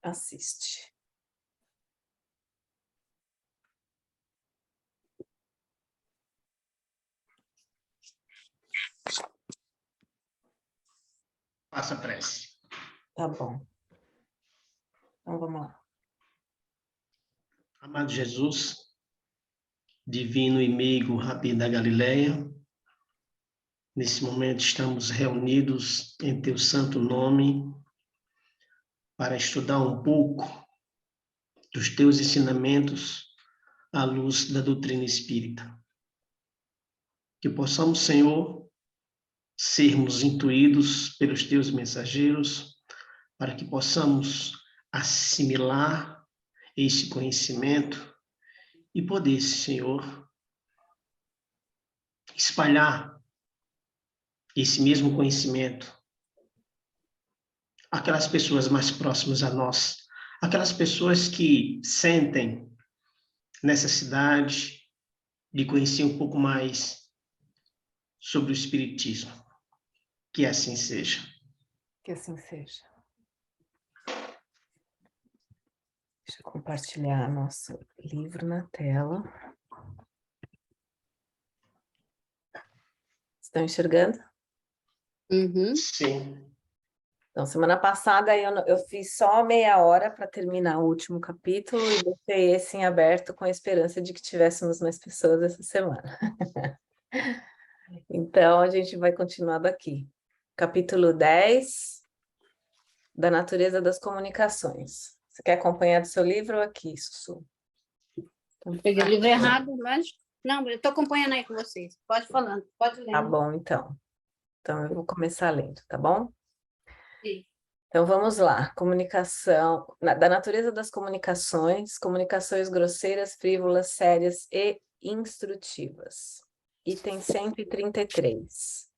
assiste. Faça a prece. Tá bom. Então, vamos lá. Amado Jesus, divino e meigo Rabi da Galileia, nesse momento estamos reunidos em teu santo nome para estudar um pouco dos teus ensinamentos à luz da doutrina espírita. Que possamos, Senhor, sermos intuídos pelos teus mensageiros, para que possamos assimilar esse conhecimento e poder, Senhor, espalhar esse mesmo conhecimento àquelas pessoas mais próximas a nós, aquelas pessoas que sentem necessidade de conhecer um pouco mais sobre o Espiritismo. Que assim seja. Que assim seja. Deixa eu compartilhar nosso livro na tela. Estão enxergando? Uhum. Sim. Então, semana passada eu fiz só meia hora para terminar o último capítulo e deixei esse em aberto com a esperança de que tivéssemos mais pessoas essa semana. Então, a gente vai continuar daqui. Capítulo 10, da natureza das comunicações. Você quer acompanhar do seu livro ou aqui, Sussu? Peguei o livro errado, mas... Não, eu estou acompanhando aí com vocês. Pode falando, pode ler. Tá bom, então. Então, eu vou começar lendo, tá bom? Sim. Então, vamos lá. Comunicação, da natureza das comunicações, comunicações grosseiras, frívolas, sérias e instrutivas. Item 133.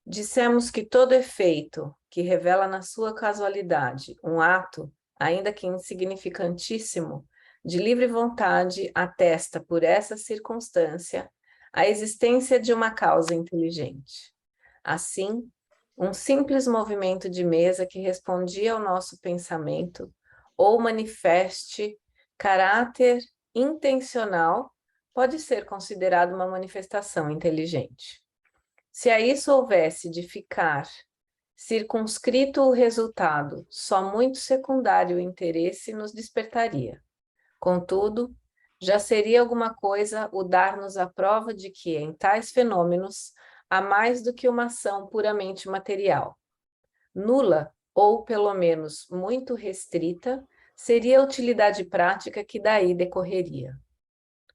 Dissemos que todo efeito que revela na sua casualidade um ato, ainda que insignificantíssimo, de livre vontade, atesta por essa circunstância a existência de uma causa inteligente. Assim, um simples movimento de mesa que respondia ao nosso pensamento ou manifeste caráter intencional pode ser considerado uma manifestação inteligente. Se a isso houvesse de ficar circunscrito o resultado, só muito secundário interesse nos despertaria. Contudo, já seria alguma coisa o dar-nos a prova de que, em tais fenômenos, há mais do que uma ação puramente material. Nula, ou pelo menos muito restrita, seria a utilidade prática que daí decorreria.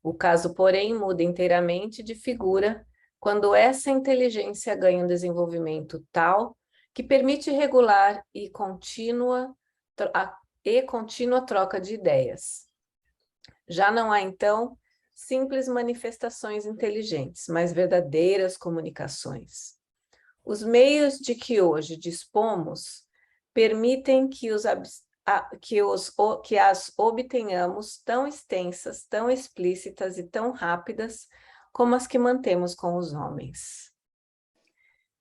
O caso, porém, muda inteiramente de figura quando essa inteligência ganha um desenvolvimento tal que permite regular e contínua troca de ideias. Já não há, então, simples manifestações inteligentes, mas verdadeiras comunicações. Os meios de que hoje dispomos permitem que as obtenhamos tão extensas, tão explícitas e tão rápidas como as que mantemos com os homens.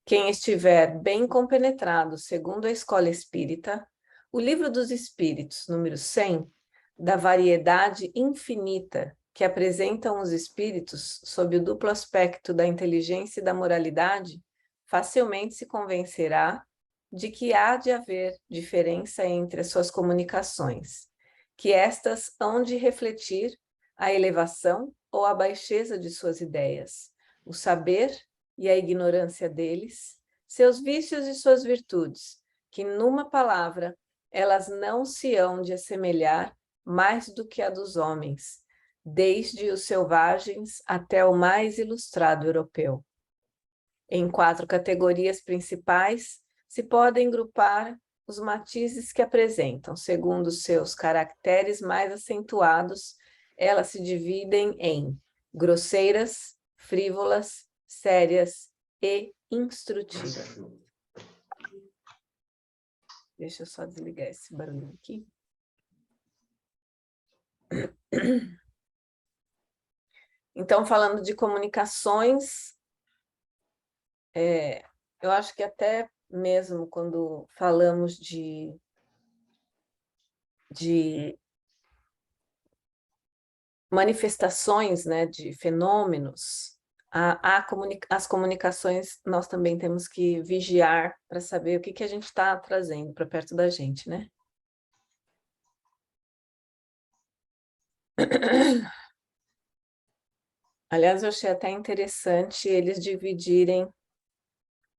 Quem estiver bem compenetrado, segundo a escola espírita, o Livro dos Espíritos, número 100, da variedade infinita que apresentam os espíritos sob o duplo aspecto da inteligência e da moralidade, facilmente se convencerá de que há de haver diferença entre as suas comunicações, que estas hão de refletir a elevação ou a baixeza de suas ideias, o saber e a ignorância deles, seus vícios e suas virtudes, que, numa palavra, elas não se hão de assemelhar mais do que a dos homens, desde os selvagens até o mais ilustrado europeu. Em 4 categorias principais, se podem grupar os matizes que apresentam, segundo os seus caracteres mais acentuados, elas se dividem em grosseiras, frívolas, sérias e instrutivas. Deixa eu só desligar esse barulho aqui. Então, falando de comunicações, eu acho que até mesmo quando falamos de de manifestações, né, de fenômenos, as comunicações nós também temos que vigiar para saber o que a gente está trazendo para perto da gente, né? Aliás, eu achei até interessante eles dividirem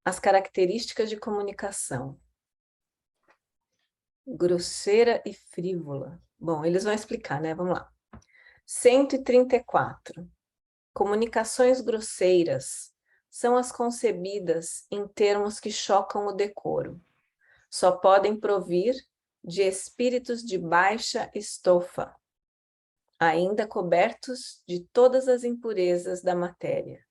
as características de comunicação. Grosseira e frívola. Bom, eles vão explicar, né? Vamos lá. 134. Comunicações grosseiras são as concebidas em termos que chocam o decoro. Só podem provir de espíritos de baixa estofa, ainda cobertos de todas as impurezas da matéria,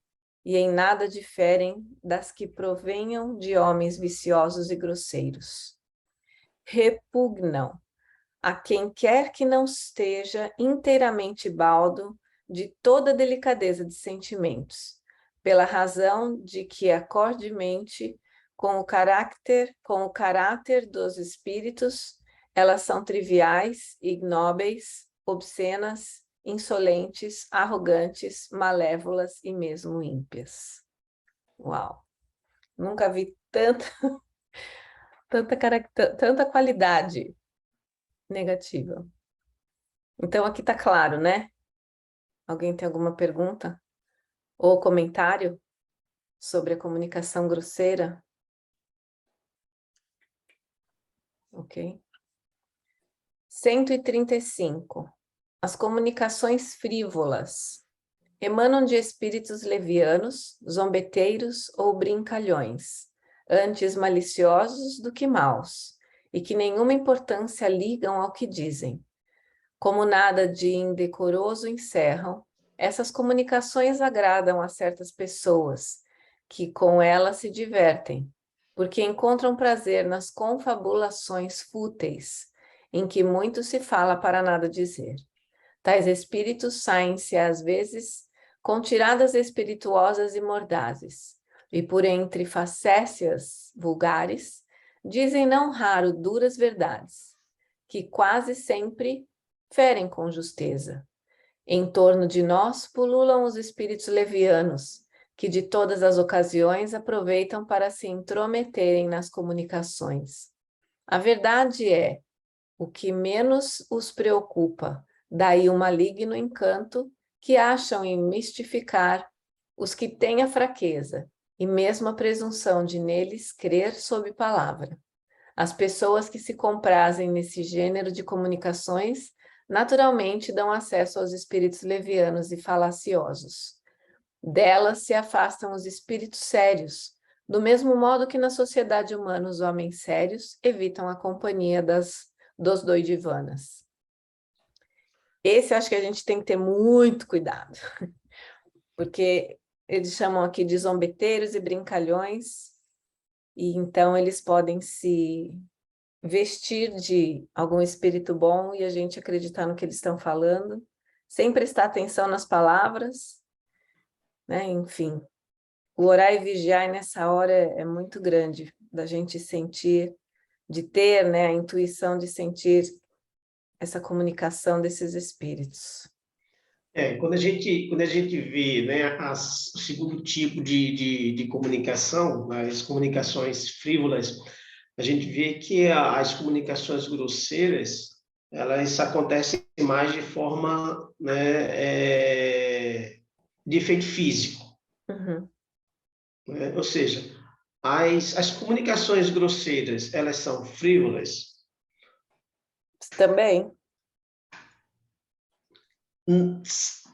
e em nada diferem das que provenham de homens viciosos e grosseiros. Repugnam a quem quer que não esteja inteiramente baldo de toda delicadeza de sentimentos, pela razão de que acordemente com o caráter dos espíritos, elas são triviais, ignóbeis, obscenas, insolentes, arrogantes, malévolas e mesmo ímpias. Uau! Nunca vi tanta qualidade negativa. Então, aqui está claro, né? Alguém tem alguma pergunta ou comentário sobre a comunicação grosseira? Ok. 135. As comunicações frívolas emanam de espíritos levianos, zombeteiros ou brincalhões, antes maliciosos do que maus, e que nenhuma importância ligam ao que dizem. Como nada de indecoroso encerram, essas comunicações agradam a certas pessoas, que com elas se divertem, porque encontram prazer nas confabulações fúteis, em que muito se fala para nada dizer. Tais espíritos saem-se, às vezes, com tiradas espirituosas e mordazes, e por entre facécias vulgares, dizem não raro duras verdades, que quase sempre ferem com justeza. Em torno de nós pululam os espíritos levianos, que de todas as ocasiões aproveitam para se intrometerem nas comunicações. A verdade é, o que menos os preocupa, daí o maligno encanto que acham em mistificar os que têm a fraqueza e mesmo a presunção de neles crer sob palavra. As pessoas que se comprazem nesse gênero de comunicações naturalmente dão acesso aos espíritos levianos e falaciosos. Delas se afastam os espíritos sérios, do mesmo modo que na sociedade humana os homens sérios evitam a companhia dos doidivanas. Esse eu acho que a gente tem que ter muito cuidado, porque eles chamam aqui de zombeteiros e brincalhões, e então eles podem se vestir de algum espírito bom e a gente acreditar no que eles estão falando, sem prestar atenção nas palavras, né? Enfim, o orar e vigiar nessa hora é muito grande, da gente sentir, de ter, né, a intuição de sentir essa comunicação desses espíritos. Quando a gente vê, né, o segundo tipo de comunicação, as comunicações frívolas, a gente vê que as comunicações grosseiras, elas acontecem mais de forma, né, de efeito físico. Uhum. Né? Ou seja, as comunicações grosseiras, elas são frívolas? Também.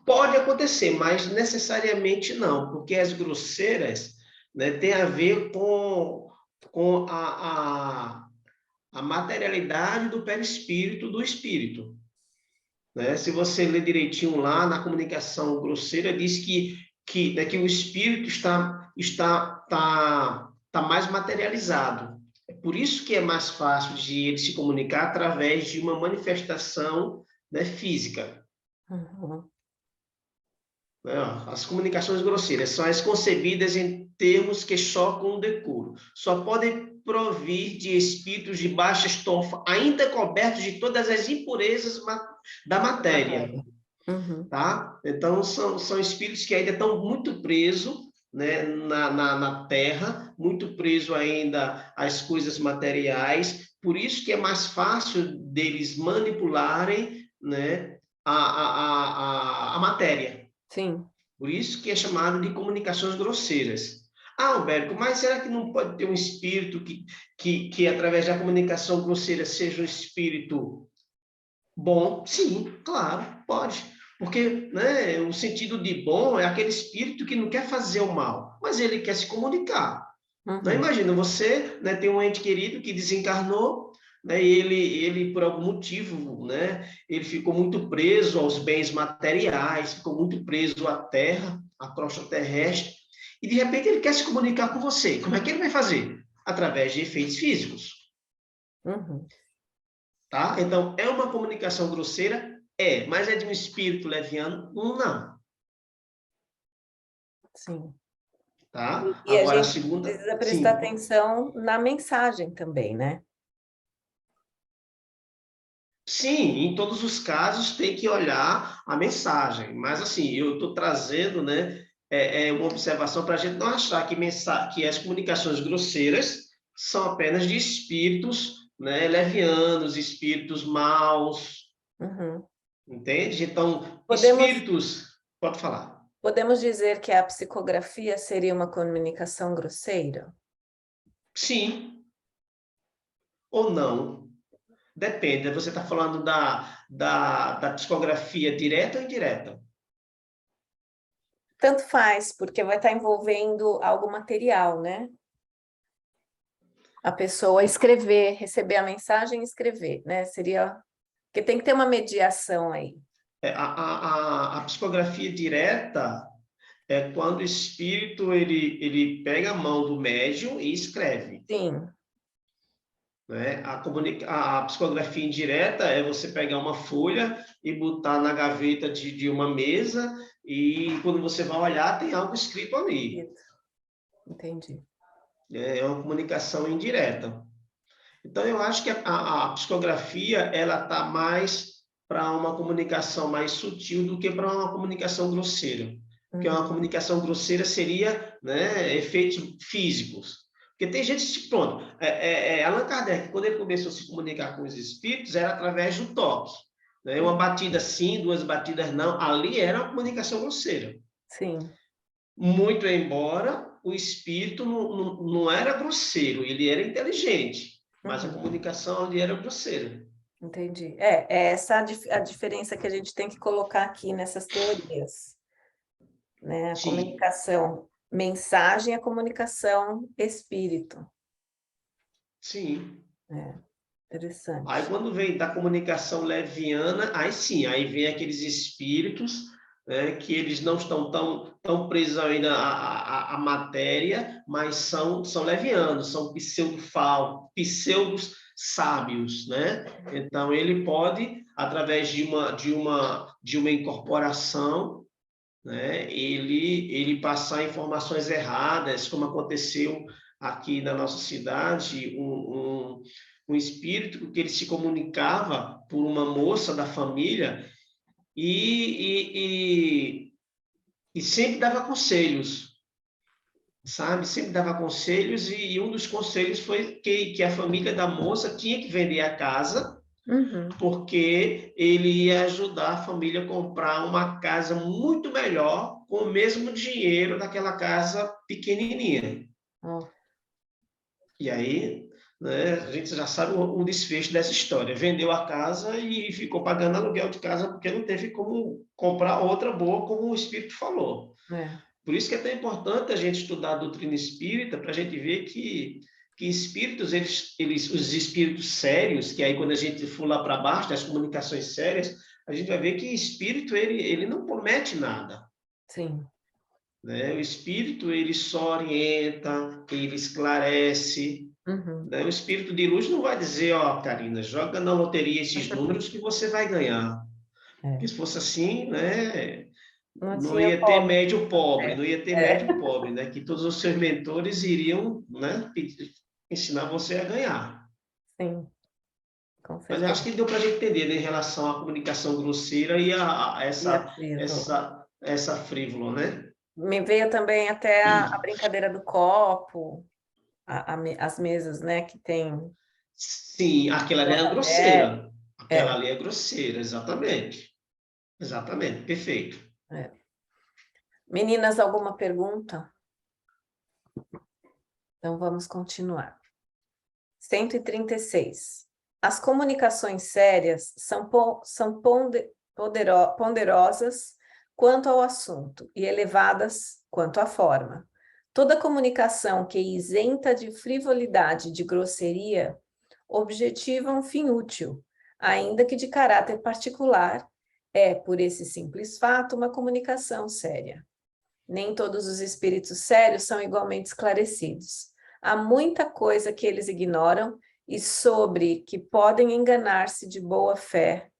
Pode acontecer, mas necessariamente não, porque as grosseiras, né, têm a ver com a materialidade do perispírito do espírito. Né? Se você ler direitinho lá na comunicação grosseira, diz né, que o espírito está mais materializado. É por isso que é mais fácil de ele se comunicar através de uma manifestação, né, física. Uhum. As comunicações grosseiras são as concebidas em termos que chocam o decoro. Só podem provir de espíritos de baixa estofa, ainda cobertos de todas as impurezas da matéria. Uhum. Tá? Então, são espíritos que ainda estão muito presos, né, na Terra, muito presos ainda às coisas materiais, por isso que é mais fácil deles manipularem, né, a matéria. Sim. Por isso que é chamado de comunicações grosseiras. Ah, Alberto, mas será que não pode ter um espírito que através da comunicação grosseira, seja um espírito bom? Sim, claro, pode. Porque, né, o sentido de bom é aquele espírito que não quer fazer o mal, mas ele quer se comunicar. Não, imagina, você, né, tem um ente querido que desencarnou, né, e ele, por algum motivo, né, ele ficou muito preso aos bens materiais, ficou muito preso à terra, à crosta terrestre, e de repente ele quer se comunicar com você. Como é que ele vai fazer? Através de efeitos físicos. Uhum. Tá? Então, é uma comunicação grosseira? É, mas é de um espírito leviano? Não. Sim. Tá? E a Agora, a gente segunda... precisa prestar Sim. atenção na mensagem também, né? Sim, em todos os casos tem que olhar a mensagem, mas assim, eu estou trazendo, né, uma observação para a gente não achar que as comunicações grosseiras são apenas de espíritos, né, levianos, espíritos maus, Uhum. entende? Então, Podemos, espíritos, pode falar. podemos dizer que a psicografia seria uma comunicação grosseira? Sim ou não, depende. Você está falando da psicografia direta ou indireta? Tanto faz, porque vai estar envolvendo algo material, né? A pessoa escrever, receber a mensagem e escrever, né? Seria. Porque tem que ter uma mediação aí. A psicografia direta é quando o espírito ele pega a mão do médium e escreve. Sim. Né? A psicografia indireta é você pegar uma folha e botar na gaveta de uma mesa e quando você vai olhar tem algo escrito ali. Entendi. É uma comunicação indireta. Então, eu acho que a psicografia ela está mais para uma comunicação mais sutil do que para uma comunicação grosseira. Porque uma comunicação grosseira seria, né, efeitos físicos. Porque tem gente que, pronto, Allan Kardec, quando ele começou a se comunicar com os espíritos, era através do toque. Né? Uma batida sim, duas batidas não, ali era uma comunicação grosseira. Sim. Muito embora o espírito não era grosseiro, ele era inteligente, mas a comunicação ali era grosseira. Entendi. É essa a diferença que a gente tem que colocar aqui nessas teorias, né? A Sim. comunicação mensagem, a comunicação espírito. Sim. Aí, Interessante. quando vem da comunicação leviana, aí sim, aí vem aqueles espíritos, né, que eles não estão tão presos ainda à matéria, mas são levianos, são pseudos sábios, né? Então, ele pode, através de uma incorporação, né, ele passar informações erradas, como aconteceu aqui na nossa cidade, um espírito que ele se comunicava por uma moça da família e sempre dava conselhos, sabe? Sempre dava conselhos e um dos conselhos foi que a família da moça tinha que vender a casa porque ele ia ajudar a família a comprar uma casa muito melhor com o mesmo dinheiro daquela casa pequenininha. Oh. E aí, né, a gente já sabe o desfecho dessa história. Vendeu a casa e ficou pagando aluguel de casa porque não teve como comprar outra boa, como o Espírito falou. Por isso que é tão importante a gente estudar a doutrina espírita para a gente ver que espíritos, os espíritos sérios, que aí quando a gente for lá para baixo, das comunicações sérias, a gente vai ver que espírito, ele não promete nada. Sim. Né? O espírito, ele só orienta, ele esclarece. Né? O espírito de luz não vai dizer, ó, Karina, joga na loteria esses números que você vai ganhar. Porque se fosse assim, né, não tinha ia ter pobre. médio pobre, não ia ter médio pobre, né? Que todos os seus mentores iriam, né, ensinar você a ganhar. Sim, com Mas eu acho certeza. que deu para a gente entender, né, em relação à comunicação grosseira e a E a frívola. essa frívola, né? Me veio também até a brincadeira do copo, as mesas, né, que tem Sim, aquela ali é pontapé. grosseira. Aquela É, ali é grosseira, exatamente. Exatamente, perfeito. é. Meninas, alguma pergunta? Então vamos continuar. 136. As comunicações sérias são ponderosas quanto ao assunto e elevadas quanto à forma. Toda comunicação que é isenta de frivolidade e de grosseria objetiva um fim útil, ainda que de caráter particular, é, por esse simples fato, uma comunicação séria. Nem todos os espíritos sérios são igualmente esclarecidos. Há muita coisa que eles ignoram e sobre que podem enganar-se de boa fé.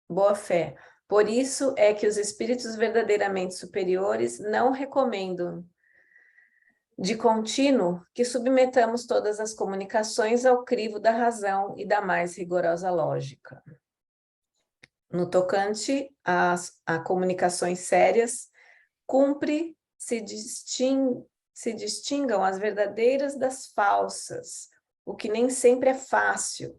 Boa fé. Por isso é que os espíritos verdadeiramente superiores não recomendam de contínuo que submetamos todas as comunicações ao crivo da razão e da mais rigorosa lógica. No tocante a comunicações sérias, cumpre se distingam as verdadeiras das falsas, o que nem sempre é fácil,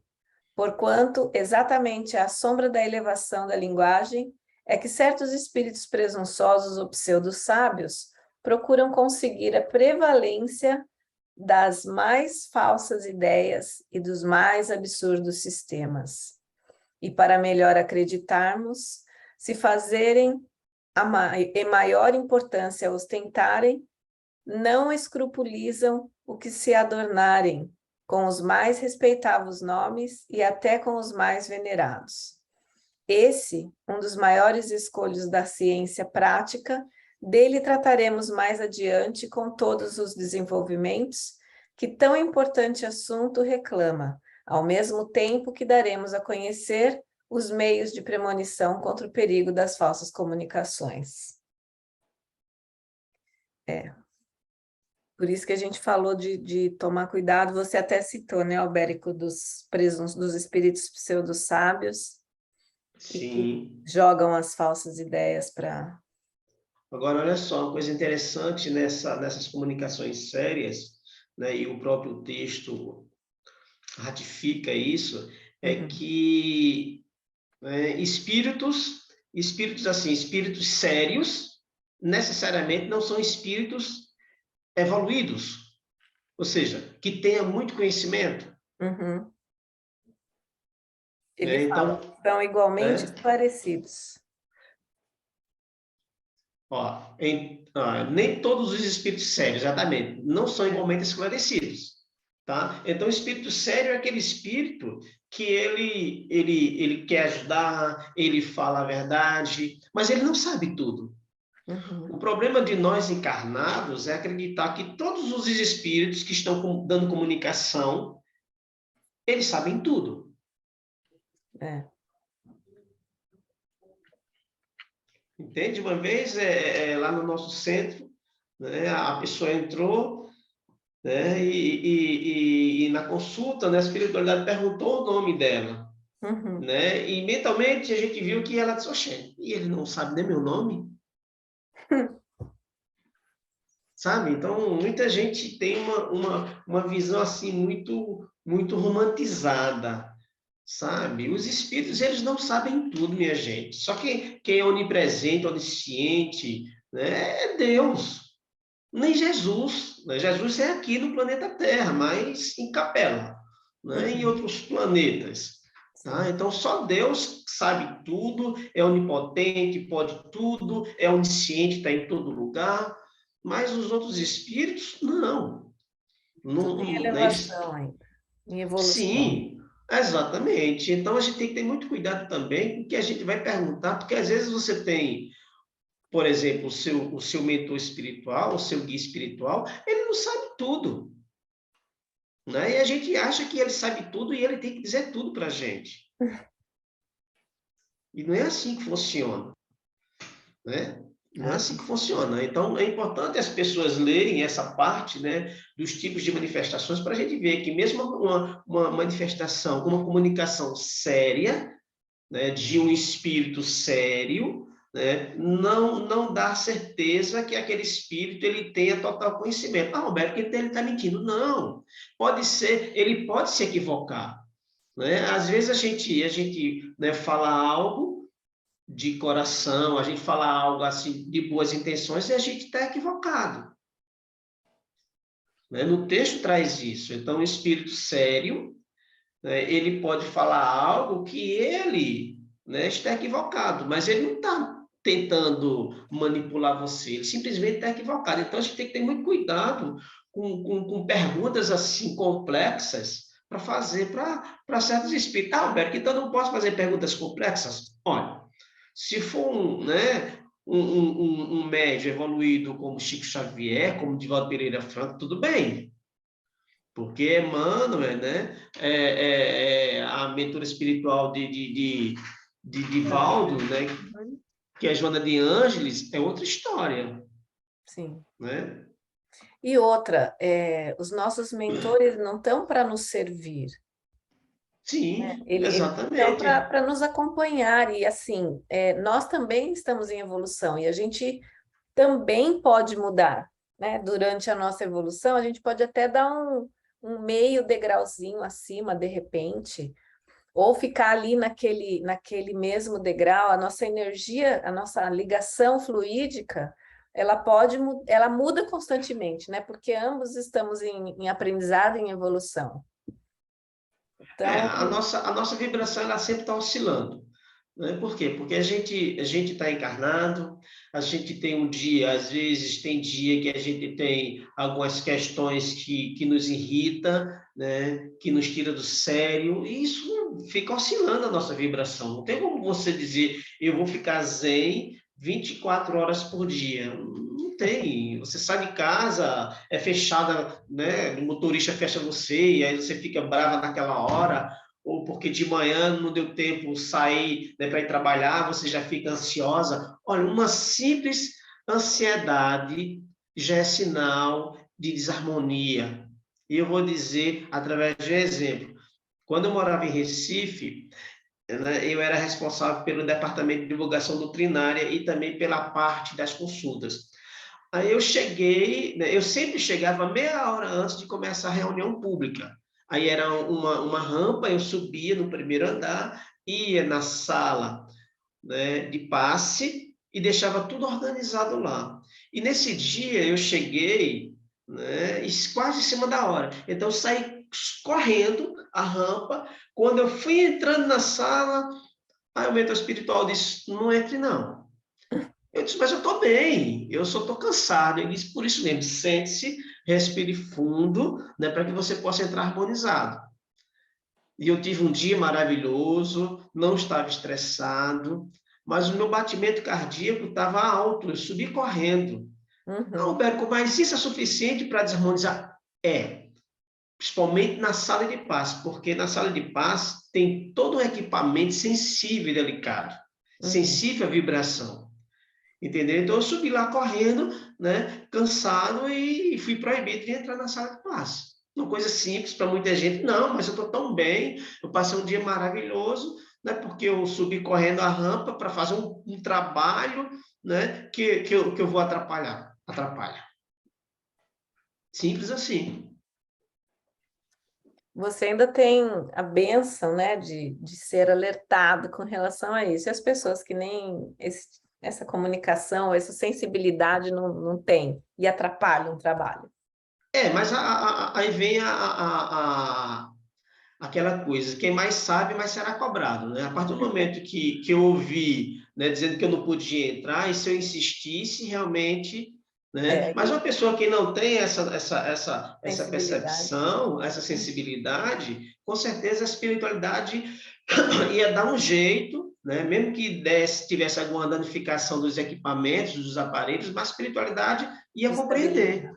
porquanto exatamente à sombra da elevação da linguagem é que certos espíritos presunçosos ou pseudo-sábios procuram conseguir a prevalência das mais falsas ideias e dos mais absurdos sistemas. E para melhor acreditarmos, se fazerem e maior importância ostentarem, não escrupulizam o que se adornarem com os mais respeitáveis nomes e até com os mais venerados. Esse, um dos maiores escolhos da ciência prática, dele trataremos mais adiante com todos os desenvolvimentos que tão importante assunto reclama, ao mesmo tempo que daremos a conhecer os meios de premonição contra o perigo das falsas comunicações. Por isso que a gente falou de tomar cuidado, você até citou, né, Albérico, dos espíritos pseudo-sábios, Sim. que jogam as falsas ideias para... Agora, olha só, uma coisa interessante nessas comunicações sérias, né, e o próprio texto ratifica isso, é que espíritos assim, espíritos sérios, necessariamente não são espíritos evoluídos, ou seja, que tenha muito conhecimento. Uhum. Né? Ele fala, Então, são igualmente né? esclarecidos. Ó, nem todos os espíritos sérios, exatamente, não são igualmente esclarecidos. Tá? Então, o espírito sério é aquele espírito que ele quer ajudar, ele fala a verdade, mas ele não sabe tudo. Uhum. O problema de nós encarnados é acreditar que todos os espíritos que estão dando comunicação, eles sabem tudo. É. Entende? Uma vez, lá no nosso centro, né, a pessoa entrou, né, e na consulta, né, a espiritualidade perguntou o nome dela. Uhum. Né, e mentalmente a gente viu que ela disse, oxê, e ele não sabe nem meu nome? Sabe? Então, muita gente tem uma visão assim muito romantizada, sabe? Os espíritos, eles não sabem tudo, minha gente. Só que quem é onipresente, onisciente, né, é Deus. Nem Jesus. Né? Jesus é aqui no planeta Terra, mas em Capela, né? Em outros planetas. Tá? Então, só Deus sabe tudo, é onipotente, pode tudo, é onisciente, está em todo lugar. Mas os outros espíritos, não. Tudo em Eles, elevação ainda, em evolução. sim, exatamente. Então, a gente tem que ter muito cuidado também com o que a gente vai perguntar, porque às vezes você tem, por exemplo, o seu mentor espiritual, o seu guia espiritual, ele não sabe tudo. Né? E a gente acha que ele sabe tudo e ele tem que dizer tudo para a gente. E não é assim que funciona. Né? Não é assim que funciona. Então, é importante as pessoas lerem essa parte, né, dos tipos de manifestações, para a gente ver que mesmo uma manifestação, uma comunicação séria, né, de um espírito sério, né, não dá certeza que aquele espírito ele tenha total conhecimento. Ah, Roberto, ele está mentindo. Não. Pode ser, ele pode se equivocar. Né? Às vezes a gente né, fala algo de coração, a gente fala algo assim de boas intenções e a gente está equivocado. Né? No texto traz isso. Então, o espírito sério, né, ele pode falar algo que ele, né, está equivocado, mas ele não está tentando manipular você, ele simplesmente está equivocado. Então, a gente tem que ter muito cuidado com perguntas assim complexas para fazer para certos espíritos. Ah, Alberto, então eu não posso fazer perguntas complexas? Olha, se for um médio evoluído como Chico Xavier, como Divaldo Pereira Franco, tudo bem. Porque Emmanuel, né, a mentora espiritual de Divaldo, né, que é Joana de Ângeles, é outra história. Sim. Né? E outra, os nossos mentores não estão para nos servir. Sim, Né? Eles estão exatamente. para nos acompanhar. E assim, nós também estamos em evolução e a gente também pode mudar. Né? Durante a nossa evolução, a gente pode até dar um meio degrauzinho acima, de repente, ou ficar ali naquele mesmo degrau. A nossa energia, a nossa ligação fluídica, ela muda constantemente, né? Porque ambos estamos em aprendizado, em evolução. Então, A nossa vibração ela sempre está oscilando. Né? Por quê? Porque a gente está encarnado, a gente tem um dia, às vezes tem dia que a gente tem algumas questões que nos irrita, né? Que nos tira do sério, e isso fica oscilando a nossa vibração. Não tem como você dizer, eu vou ficar zen 24 horas por dia. Não tem. Você sai de casa, é fechada, né? O motorista fecha você, e aí você fica brava naquela hora, ou porque de manhã não deu tempo sair, né, para ir trabalhar, você já fica ansiosa. Olha, uma simples ansiedade já é sinal de desarmonia. E eu vou dizer através de um exemplo. Quando eu morava em Recife, né, eu era responsável pelo departamento de divulgação doutrinária e também pela parte das consultas. Aí eu cheguei, né, eu sempre chegava meia hora antes de começar a reunião pública. Aí era uma rampa, eu subia no primeiro andar, ia na sala, né, de passe e deixava tudo organizado lá. E nesse dia eu cheguei, né, quase em cima da hora. Então eu saí correndo a rampa. Quando eu fui entrando na sala, aí o mentor espiritual disse: não entre não. Eu disse, mas eu estou bem, eu só estou cansado. Ele disse, por isso mesmo, sente-se, respire fundo, né, para que você possa entrar harmonizado. E eu tive um dia maravilhoso, não estava estressado, mas o meu batimento cardíaco estava alto, eu subi correndo. Não, Berco, mas isso é suficiente para desarmonizar? É, principalmente na sala de paz, porque na sala de paz tem todo um equipamento sensível e delicado, sensível à vibração. Entendeu? Então eu subi lá correndo, né, cansado, e fui proibido de entrar na sala de classe. Uma coisa simples para muita gente, não, mas eu estou tão bem, eu passei um dia maravilhoso, né, porque eu subi correndo a rampa para fazer um trabalho, né, que eu vou atrapalhar. Atrapalha. Simples assim. você ainda tem a bênção, né, de ser alertado com relação a isso. E as pessoas que nem essa comunicação, essa sensibilidade não têm e atrapalham o trabalho. Mas aí vem aquela coisa, quem mais sabe, mais será cobrado, né? A partir do momento que eu ouvi, né, dizendo que eu não podia entrar, e se eu insistisse, realmente, né? Mas uma pessoa que não tem essa percepção, essa sensibilidade, com certeza a espiritualidade ia dar um jeito, né? Mesmo que tivesse alguma danificação dos equipamentos, dos aparelhos, mas a espiritualidade ia compreender.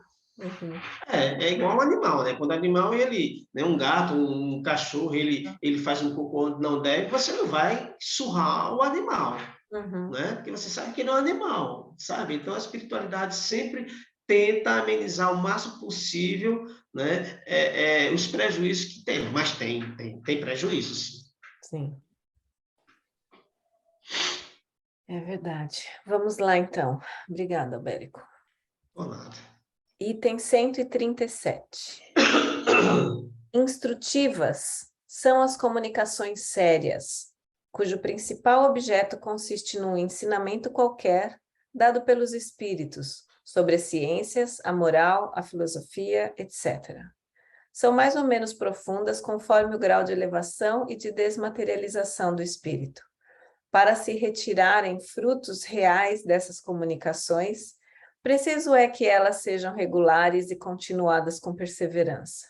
É igual um animal, né? Quando o animal, ele, né, um gato, um cachorro, ele faz um cocô onde não deve, você não vai surrar o animal. Uhum. né? Porque você sabe que ele é um animal, sabe? Então, a espiritualidade sempre tenta amenizar o máximo possível, né, os prejuízos que tem, mas tem prejuízos, sim. Sim, é verdade. Vamos lá, então. Obrigada, Albérico. Por nada. Item 137. Instrutivas são as comunicações sérias, cujo principal objeto consiste num ensinamento qualquer dado pelos espíritos sobre as ciências, a moral, a filosofia, etc. São mais ou menos profundas conforme o grau de elevação e de desmaterialização do espírito. Para se retirarem frutos reais dessas comunicações, preciso é que elas sejam regulares e continuadas com perseverança.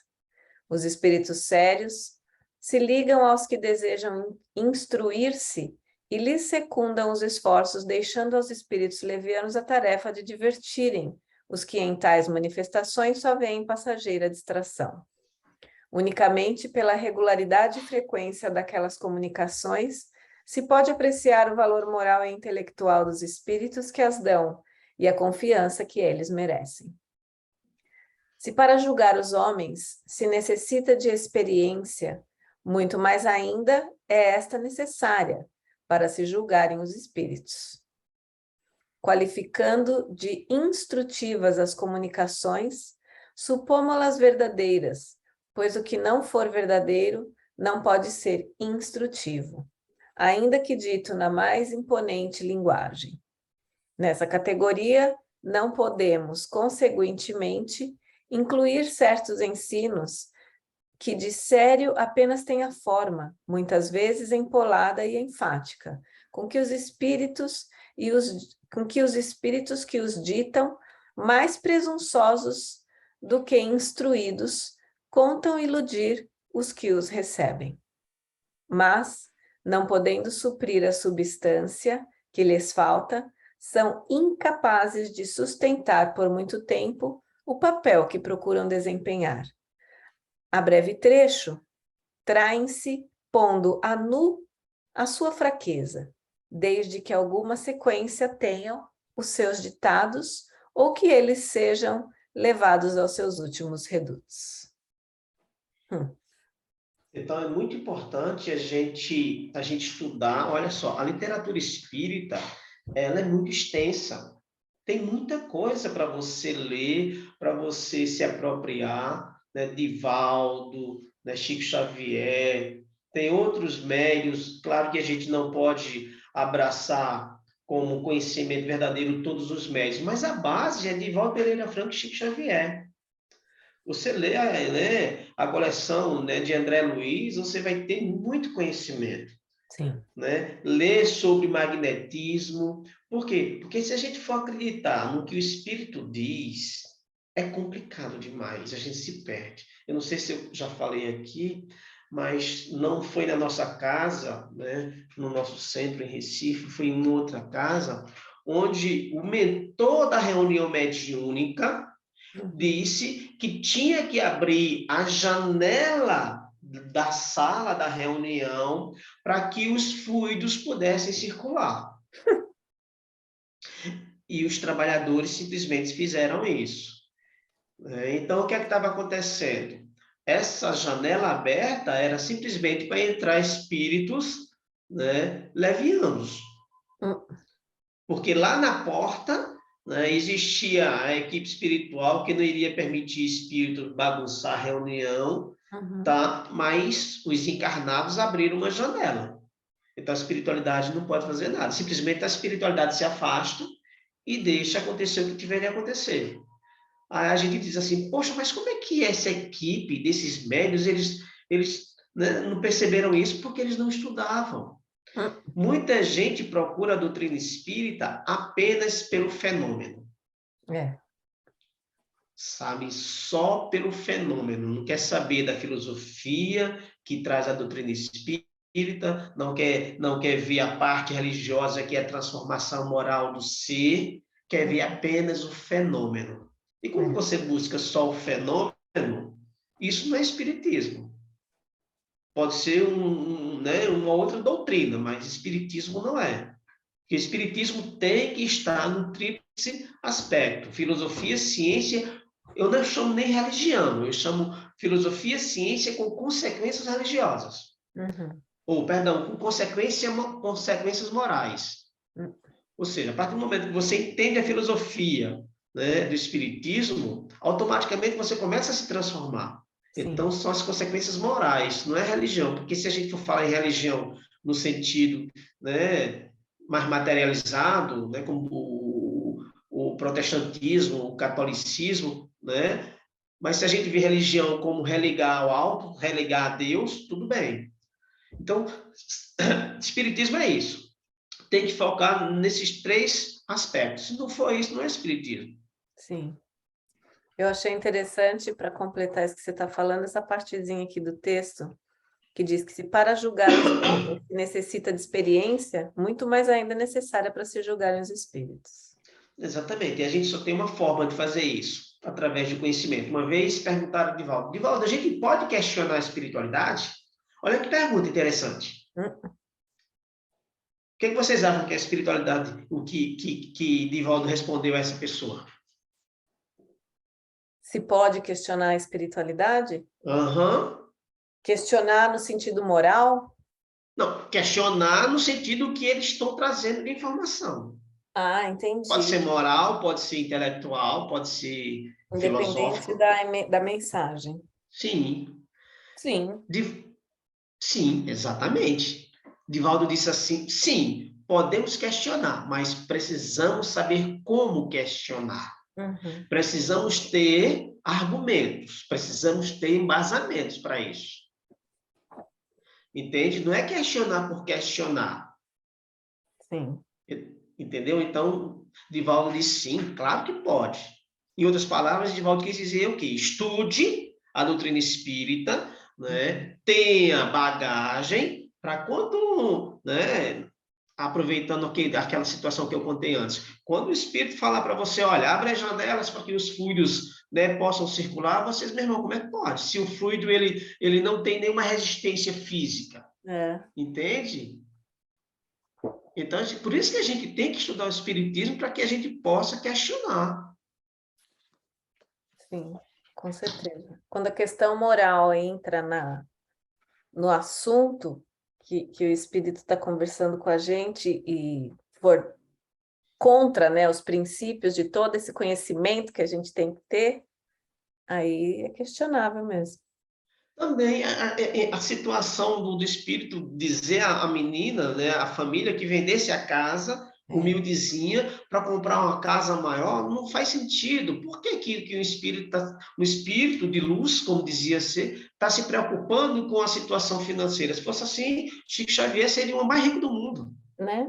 Os espíritos sérios se ligam aos que desejam instruir-se e lhes secundam os esforços, deixando aos espíritos levianos a tarefa de divertirem os que em tais manifestações só veem passageira distração. Unicamente pela regularidade e frequência daquelas comunicações se pode apreciar o valor moral e intelectual dos espíritos que as dão e a confiança que eles merecem. Se para julgar os homens se necessita de experiência, muito mais ainda é esta necessária para se julgarem os espíritos. Qualificando de instrutivas as comunicações, supomos-las verdadeiras, pois o que não for verdadeiro não pode ser instrutivo, ainda que dito na mais imponente linguagem. Nessa categoria, não podemos, conseguintemente, incluir certos ensinos que de sério apenas têm a forma, muitas vezes empolada e enfática, com que os espíritos que os ditam, mais presunçosos do que instruídos, contam iludir os que os recebem. Mas, não podendo suprir a substância que lhes falta, são incapazes de sustentar por muito tempo o papel que procuram desempenhar. A breve trecho, traem-se pondo a nu a sua fraqueza, desde que alguma sequência tenham os seus ditados ou que eles sejam levados aos seus últimos redutos. Então, é muito importante a gente estudar. Olha só, a literatura espírita, ela é muito extensa. Tem muita coisa para você ler, para você se apropriar, né? Divaldo, né? Chico Xavier, tem outros médios. Claro que a gente não pode abraçar como conhecimento verdadeiro todos os médios, mas a base é Divaldo Pereira Franco e Chico Xavier. Você lê a coleção, né, de André Luiz, você vai ter muito conhecimento. Sim. Né? Ler sobre magnetismo. Por quê? Porque se a gente for acreditar no que o Espírito diz, é complicado demais, a gente se perde. Eu não sei se eu já falei aqui, mas não foi na nossa casa, né, no nosso centro em Recife, foi em outra casa, onde o mentor da reunião mediúnica disse que tinha que abrir a janela da sala da reunião para que os fluidos pudessem circular. E os trabalhadores simplesmente fizeram isso. Então, o que é que estava acontecendo? Essa janela aberta era simplesmente para entrar espíritos, né, levianos. Porque lá na porta, né, existia a equipe espiritual que não iria permitir espírito bagunçar a reunião, tá? Mas os encarnados abriram uma janela. Então a espiritualidade não pode fazer nada. Simplesmente a espiritualidade se afasta e deixa acontecer o que tiver de acontecer. Aí a gente diz assim, poxa, mas como é que essa equipe desses médios, eles né, não perceberam isso porque eles não estudavam. Muita gente procura a doutrina espírita apenas pelo fenômeno. Sabe? Só pelo fenômeno. Não quer saber da filosofia que traz a doutrina espírita, não quer ver a parte religiosa que é a transformação moral do ser, quer ver apenas o fenômeno. E quando você busca só o fenômeno, isso não é espiritismo. Pode ser né, uma outra doutrina, mas espiritismo não é. Que o espiritismo tem que estar no tríplice aspecto: filosofia, ciência. Eu não chamo nem religião, eu chamo filosofia, ciência com consequências religiosas. Uhum. Ou, perdão, com consequências morais. Ou seja, a partir do momento que você entende a filosofia, né, do espiritismo, automaticamente você começa a se transformar. Sim. Então, são as consequências morais, não é religião. Porque se a gente for falar em religião no sentido, né, mais materializado, né, como o protestantismo, o catolicismo, né, mas se a gente vê religião como religar ao alto, religar a Deus, tudo bem. Então, espiritismo é isso. Tem que focar nesses 3 aspectos. Se não for isso, não é espiritismo. Sim. Eu achei interessante, para completar isso que você está falando, essa partezinha aqui do texto, que diz que se para julgar os homens se necessita de experiência, muito mais ainda é necessária para se julgarem os espíritos. Exatamente. E a gente só tem uma forma de fazer isso, através de conhecimento. Uma vez perguntaram a Divaldo: Divaldo, a gente pode questionar a espiritualidade? Olha que pergunta interessante. O que vocês acham que é a espiritualidade? O que Divaldo respondeu a essa pessoa? Se pode questionar a espiritualidade? Aham. Questionar no sentido moral? Não, questionar no sentido que eles estão trazendo de informação. Ah, Pode entendi. ser moral, pode ser intelectual, pode ser Independente filosófico. da mensagem. Sim. Sim. Sim, exatamente. Divaldo disse assim: sim, podemos questionar, mas precisamos saber como questionar. Uhum. Precisamos ter argumentos, precisamos ter embasamentos para isso. Entende? Não é questionar por questionar. Sim. Entendeu? Então, Divaldo disse sim, claro que pode. Em outras palavras, Divaldo quis dizer o quê? Estude a doutrina espírita, né? Tenha bagagem para quando, né? Aproveitando aquela situação que eu contei antes, quando o espírito falar para você: olha, abre as janelas para que os fluidos, né, possam circular, vocês, meu irmão, como é que pode? Se o fluido ele não tem nenhuma resistência física, É, entende? Então, por isso que a gente tem que estudar o espiritismo, para que a gente possa questionar. sim, com certeza. Quando a questão moral entra no assunto que o espírito está conversando com a gente e for contra, né, os princípios de todo esse conhecimento que a gente tem que ter, aí é questionável mesmo. Também a situação do espírito dizer à menina, né, à família, que vendesse a casa, É, humildezinha, para comprar uma casa maior, não faz sentido. Por que o espírito de luz, como dizia ser, está se preocupando com a situação financeira? Se fosse assim, Chico Xavier seria o mais rico do mundo. né?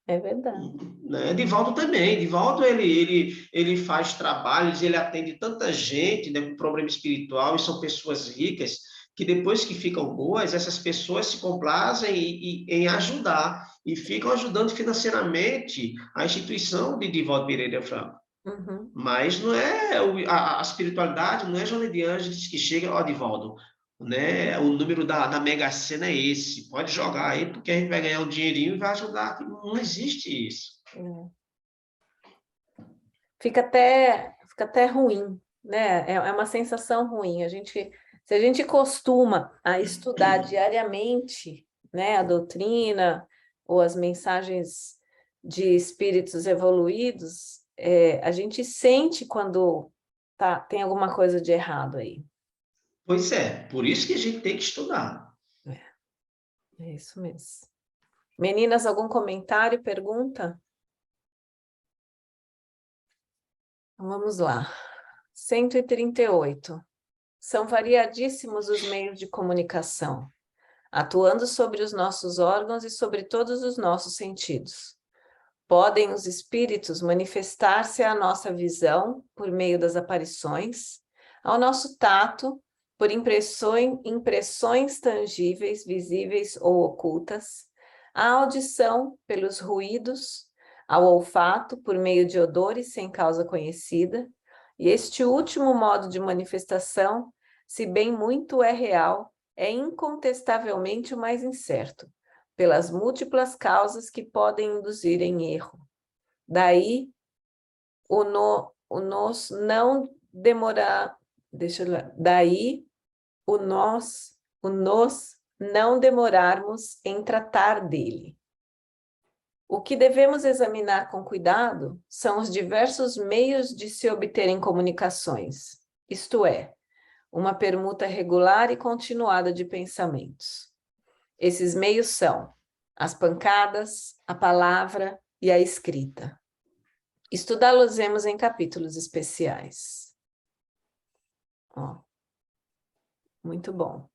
É verdade. Né? Divaldo também. Divaldo ele faz trabalhos, ele atende tanta gente, né, com problema espiritual, e são pessoas ricas que depois que ficam boas, essas pessoas se complazem em ajudar e ficam ajudando financeiramente a instituição de Divaldo Pereira Franco. Uhum. Mas não é a espiritualidade, não é Joana de Ângeles que chega: ó, Divaldo, né? O número da Mega Sena é esse. Pode jogar aí, porque a gente vai ganhar um dinheirinho e vai ajudar. Não existe isso. É. Fica até ruim, né? É uma sensação ruim. Se a gente costuma a estudar diariamente, né, a doutrina ou as mensagens de espíritos evoluídos, a gente sente quando tem alguma coisa de errado aí. Pois é, por isso que a gente tem que estudar. É isso mesmo. Meninas, algum comentário, pergunta? Então, vamos lá. 138. São variadíssimos os meios de comunicação, atuando sobre os nossos órgãos e sobre todos os nossos sentidos. Podem os espíritos manifestar-se à nossa visão por meio das aparições, ao nosso tato por impressões tangíveis, visíveis ou ocultas, à audição pelos ruídos, ao olfato por meio de odores sem causa conhecida, e este último modo de manifestação, se bem muito é real, é incontestavelmente o mais incerto, pelas múltiplas causas que podem induzir em erro. Daí, o nos não demorar, daí, o nos não demorarmos em tratar dele. O que devemos examinar com cuidado são os diversos meios de se obterem comunicações, isto é, uma permuta regular e continuada de pensamentos. Esses meios são as pancadas, a palavra e a escrita. Estudá-los-emos em capítulos especiais. Ó, muito bom.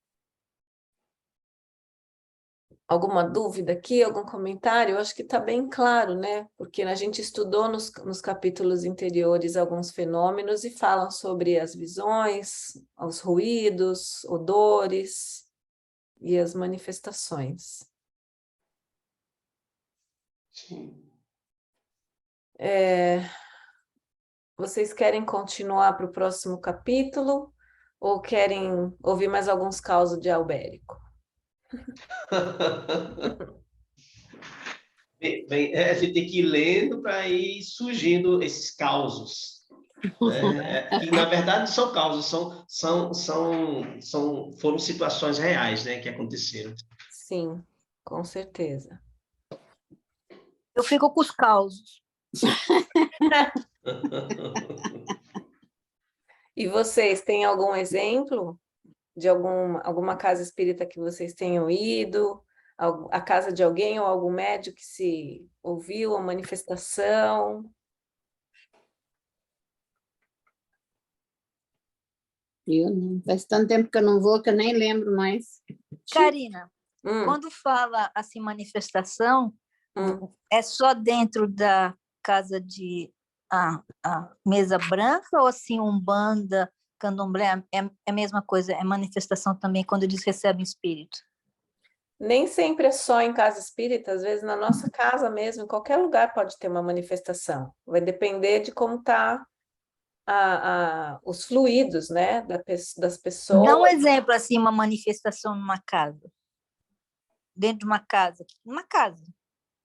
Alguma dúvida aqui, algum comentário? Eu acho que está bem claro, né? Porque a gente estudou nos capítulos anteriores alguns fenômenos e falam sobre as visões, os ruídos, odores e as manifestações. Sim. Vocês querem continuar para o próximo capítulo ou querem ouvir mais alguns causos de Albérico? A gente tem que ir lendo para ir surgindo esses causos, né? Que, na verdade, são causos, foram situações reais, né, que aconteceram. Sim, com certeza. Eu fico com os causos. E vocês têm algum exemplo de alguma casa espírita que vocês tenham ido? A casa de alguém ou algum médium que se ouviu a manifestação? Eu não. Faz tanto tempo que eu não vou que eu nem lembro mais. Karina, Hum, quando fala assim manifestação, hum. é só dentro da casa de a mesa branca ou assim umbanda, candomblé, é a mesma coisa, é manifestação também quando eles recebem espírito? Nem sempre é só em casa espírita, às vezes na nossa casa mesmo, em qualquer lugar pode ter uma manifestação. Vai depender de como está os fluidos, né, das pessoas. Dá um exemplo assim, uma manifestação numa casa. Dentro de uma casa. Numa casa.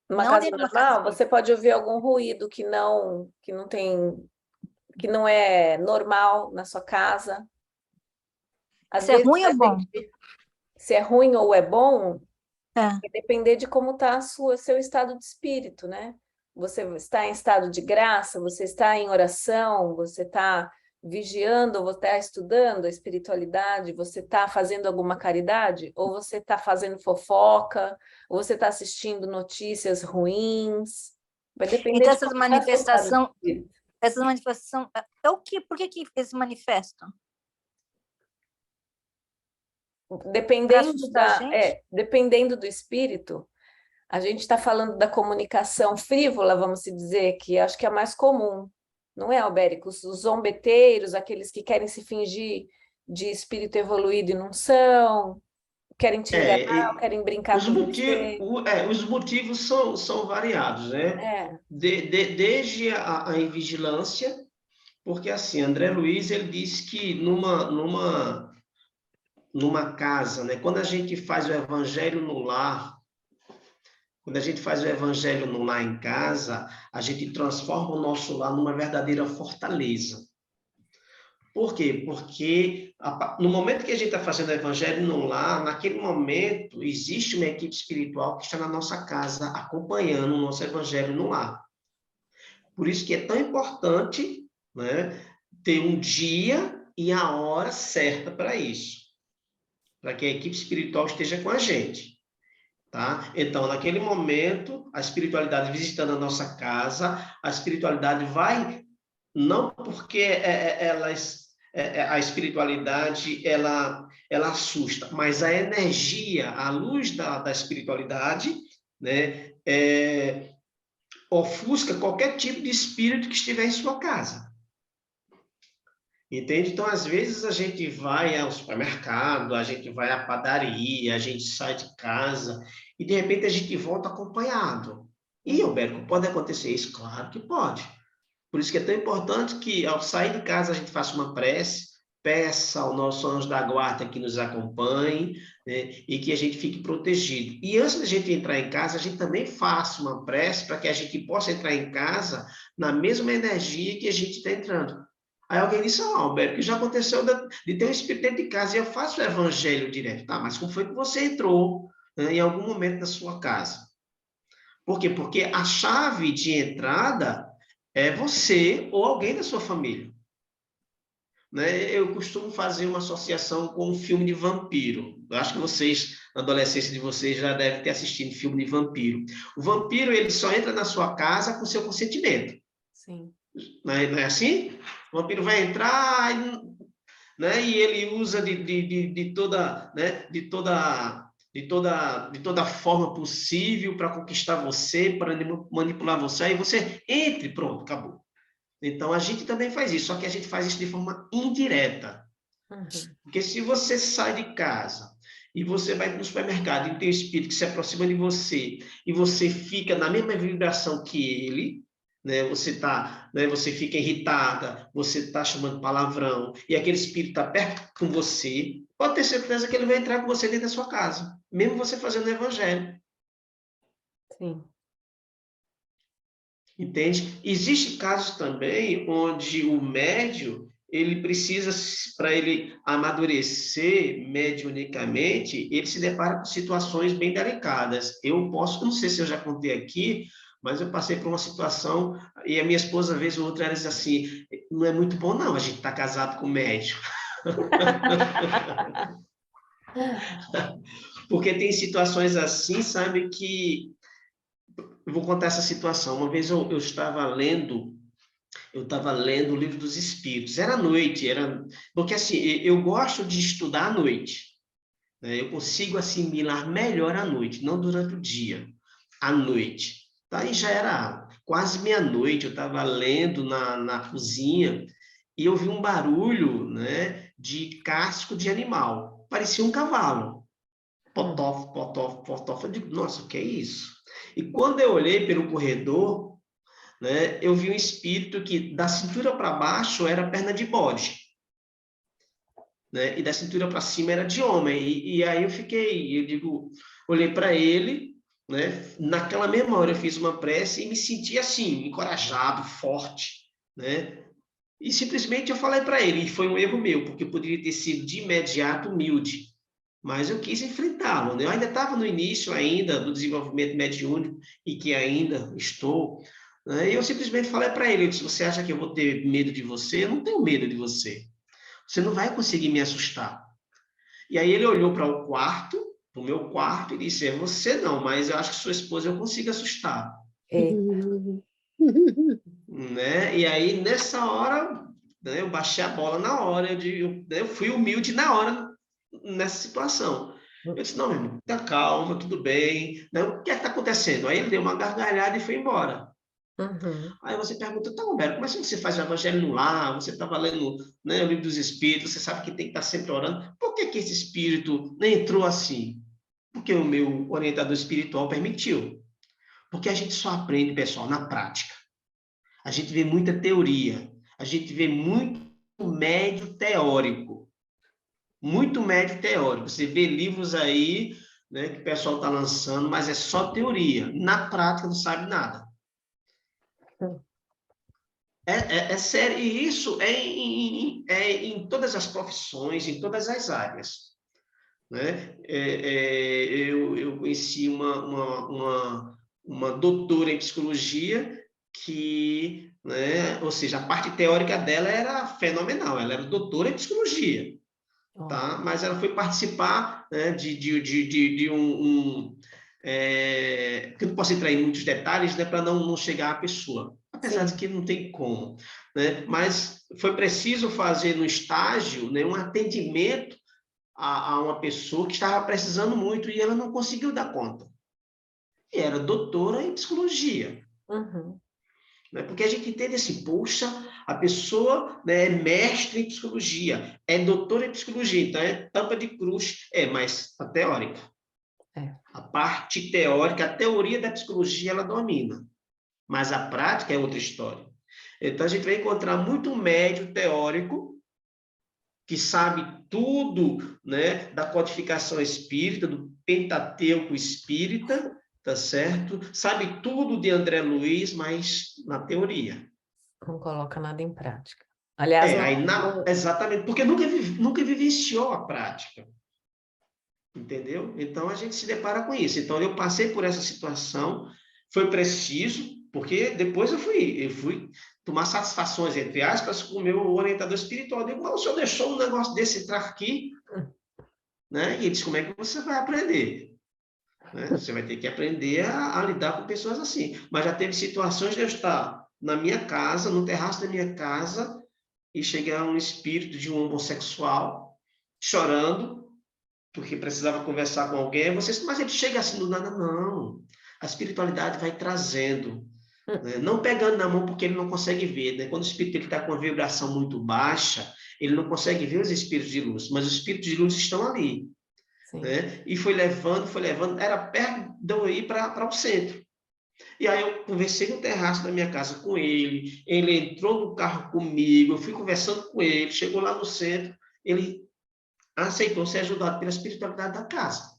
Numa Não casa dentro de uma normal, casa você pode ouvir algum ruído que não é normal na sua casa. Às Se é vezes, ruim ou bom? se é ruim ou é bom, É. vai depender de como está seu estado de espírito, né? Você está em estado de graça, você está em oração, você está vigiando, você está estudando a espiritualidade, você está fazendo alguma caridade, ou você está fazendo fofoca, ou você está assistindo notícias ruins. Vai depender Então, de como está seu estado de espírito. essas manifestações, é o quê? Por que eles manifestam? Dependendo assustar a gente? dependendo do espírito, a gente está falando da comunicação frívola, vamos dizer, que acho que é a mais comum, não é, Albérico? Os zombeteiros, aqueles que querem se fingir de espírito evoluído e não são, querem te enganar, querem brincar com você. Os motivos são variados, né? É, Desde a invigilância, porque assim, André Luiz, ele disse que numa casa, né? Quando a gente faz o evangelho no lar, quando a gente faz o evangelho no lar em casa, a gente transforma o nosso lar numa verdadeira fortaleza. Por quê? Porque no momento que a gente está fazendo o evangelho no lar, naquele momento existe uma equipe espiritual que está na nossa casa acompanhando o nosso evangelho no lar. Por isso que é tão importante, né, ter um dia e a hora certa para isso, para que a equipe espiritual esteja com a gente. Tá? Então, naquele momento, a espiritualidade visitando a nossa casa, a espiritualidade vai, não porque a espiritualidade ela assusta, mas a energia, a luz da espiritualidade, né, ofusca qualquer tipo de espírito que estiver em sua casa. Entende? Então, às vezes, a gente vai ao supermercado, a gente vai à padaria, a gente sai de casa e, de repente, a gente volta acompanhado. E, Alberto, pode acontecer isso? Claro que pode. Por isso que é tão importante que, ao sair de casa, a gente faça uma prece, peça ao nosso anjo da guarda que nos acompanhe, né, e que a gente fique protegido. E antes da gente entrar em casa, a gente também faça uma prece para que a gente possa entrar em casa na mesma energia que a gente está entrando. Aí alguém disse, Alberto, que já aconteceu de ter um espírito dentro de casa e eu faço o evangelho direto. Tá, mas como foi que você entrou, né, em algum momento da sua casa? Por quê? Porque a chave de entrada é você ou alguém da sua família. Né? Eu costumo fazer uma associação com um filme de vampiro. Eu acho que vocês, na adolescência de vocês, já devem ter assistido filme de vampiro. O vampiro, ele só entra na sua casa com seu consentimento. Sim. Não é assim? O vampiro vai entrar, né? E ele usa de toda, né? De toda forma possível para conquistar você, para manipular você. Aí você entre, pronto, acabou. Então, a gente também faz isso, só que a gente faz isso de forma indireta. Porque se você sai de casa e você vai no supermercado e tem um espírito que se aproxima de você e você fica na mesma vibração que ele, né? Você fica irritada, você está chamando palavrão e aquele espírito está perto com você, pode ter certeza que ele vai entrar com você dentro da sua casa, mesmo você fazendo o evangelho. Sim. Entende? Existem casos também onde o médium, ele precisa, para ele amadurecer mediunicamente, ele se depara com situações bem delicadas. Eu não sei se eu já contei aqui, mas eu passei por uma situação, e a minha esposa, vez ou outra, ela diz assim, não é muito bom não, a gente está casado com médium. Porque tem situações assim, sabe, que... Eu vou contar essa situação. Uma vez eu estava lendo o livro dos Espíritos. Era à noite, porque assim, eu gosto de estudar à noite, né? Eu consigo assimilar melhor à noite, não durante o dia, à noite. Daí já era quase meia-noite, eu estava lendo na cozinha e eu vi um barulho, né, de casco de animal. Parecia um cavalo. Potof, potof, potof. Eu digo, nossa, o que é isso? E quando eu olhei pelo corredor, né, eu vi um espírito que da cintura para baixo era perna de bode, né, e da cintura para cima era de homem. E aí eu digo, olhei para ele, né, naquela mesma hora eu fiz uma prece e me senti assim, encorajado, forte, né, e simplesmente eu falei para ele, e foi um erro meu, porque eu poderia ter sido de imediato humilde, mas eu quis enfrentá-lo, né? Eu ainda estava no início ainda do desenvolvimento mediúnico e que ainda estou, né? E eu simplesmente falei para ele, eu disse, você acha que eu vou ter medo de você? Eu não tenho medo de você. Você não vai conseguir me assustar. E aí ele olhou para o meu quarto, e disse, é você não, mas eu acho que sua esposa eu consigo assustar. Né? E aí, nessa hora, né, eu baixei a bola na hora, eu fui humilde na hora nessa situação. Eu disse, não, meu irmão, tenha calma, tudo bem. Né? O que é que está acontecendo? Aí ele deu uma gargalhada e foi embora. Aí você pergunta, tá, Roberto, como é que você faz o evangelho no lar? Você estava lendo, né, o livro dos espíritos, você sabe que tem que estar sempre orando. Por que esse espírito nem entrou assim? Porque o meu orientador espiritual permitiu. Porque a gente só aprende, pessoal, na prática. A gente vê muita teoria, a gente vê muito médio teórico. Muito médio teórico. Você vê livros aí, né, que o pessoal está lançando, mas é só teoria. Na prática não sabe nada. É sério, e isso é em todas as profissões, em todas as áreas. Né? Eu conheci uma doutora em psicologia que, né, ou seja, a parte teórica dela era fenomenal, ela era doutora em psicologia, tá? Mas ela foi participar, né, de que eu não posso entrar em muitos detalhes, né, para não chegar à pessoa, apesar de que não tem como, né? Mas foi preciso fazer no estágio, né, um atendimento a uma pessoa que estava precisando muito e ela não conseguiu dar conta. E era doutora em psicologia. Né? Porque a gente entende assim, poxa, a pessoa, né, é mestre em psicologia, é doutora em psicologia, então é tampa de cruz, mas a teórica. A parte teórica, a teoria da psicologia, ela domina. Mas a prática é outra história. Então, a gente vai encontrar muito médio teórico, que sabe tudo, né, da codificação espírita, do Pentateuco espírita, tá certo? Sabe tudo de André Luiz, mas na teoria. Não coloca nada em prática. Aliás, Exatamente, porque nunca vivenciou a prática. Entendeu? Então, a gente se depara com isso. Então, eu passei por essa situação, foi preciso, porque depois eu fui tomar satisfações, entre aspas, com o meu orientador espiritual. Eu digo, mas o senhor deixou um negócio desse entrar aqui? Né? E ele disse, como é que você vai aprender? Né? Você vai ter que aprender a lidar com pessoas assim. Mas já teve situações de eu estar na minha casa, no terraço da minha casa, e chegar um espírito de um homossexual chorando, porque precisava conversar com alguém, mas ele chega assim do nada, não. A espiritualidade vai trazendo, né? Não pegando na mão porque ele não consegue ver, né? Quando o espírito está com uma vibração muito baixa, ele não consegue ver os espíritos de luz, mas os espíritos de luz estão ali, né? E foi levando, era perto de eu ir para o centro. E aí eu conversei no terraço da minha casa com ele entrou no carro comigo, eu fui conversando com ele, chegou lá no centro, ele aceitou ser ajudado pela espiritualidade da casa.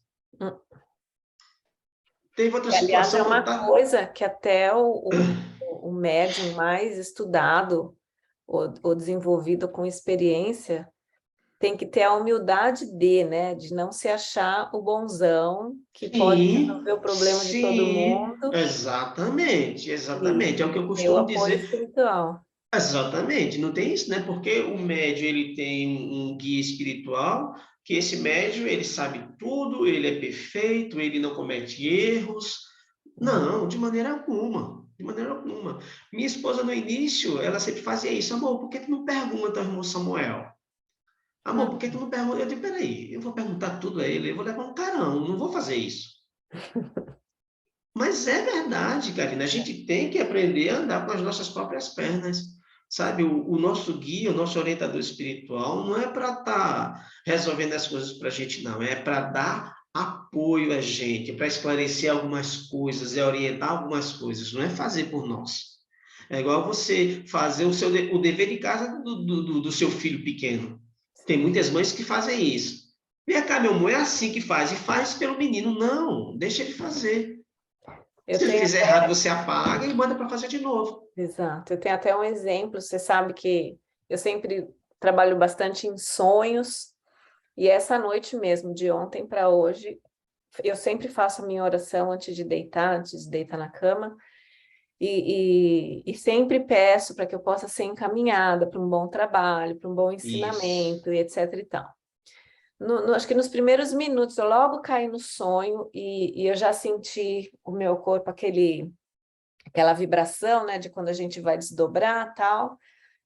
Teve outra Aliás, situação. é uma coisa que até o médium mais estudado ou desenvolvido com experiência tem que ter a humildade de não se achar o bonzão que pode resolver o problema de todo mundo. Exatamente. É o que eu Ter o costumo apoio dizer. espiritual. Exatamente, não tem isso, né? Porque o médium, ele tem um guia espiritual, que esse médium, ele sabe tudo, ele é perfeito, ele não comete erros. Não, de maneira alguma, de maneira alguma. Minha esposa, no início, ela sempre fazia isso. Amor, por que tu não pergunta ao irmão Samuel? Amor, por que tu não pergunta? Eu digo, peraí, eu vou perguntar tudo a ele, eu vou levar um carão, não vou fazer isso. Mas é verdade, Karina, a gente tem que aprender a andar com as nossas próprias pernas, sabe? O nosso guia, o nosso orientador espiritual não é para estar resolvendo as coisas para a gente, não, é para dar apoio a gente, para esclarecer algumas coisas, é orientar algumas coisas, não é fazer por nós. É igual você fazer o dever de casa do seu filho pequeno. Tem muitas mães que fazem isso. Vem cá, meu amor, é assim que faz, e faz pelo menino. Não, deixa ele fazer. Se ele fizer errado, você apaga e manda para fazer de novo. Exato. Eu tenho até um exemplo. Você sabe que eu sempre trabalho bastante em sonhos, e essa noite mesmo, de ontem para hoje, eu sempre faço a minha oração antes de deitar na cama, e sempre peço para que eu possa ser encaminhada para um bom trabalho, para um bom ensinamento, e etc. e tal. Acho que nos primeiros minutos eu logo caí no sonho e eu já senti o meu corpo, aquela vibração, né, de quando a gente vai desdobrar, tal.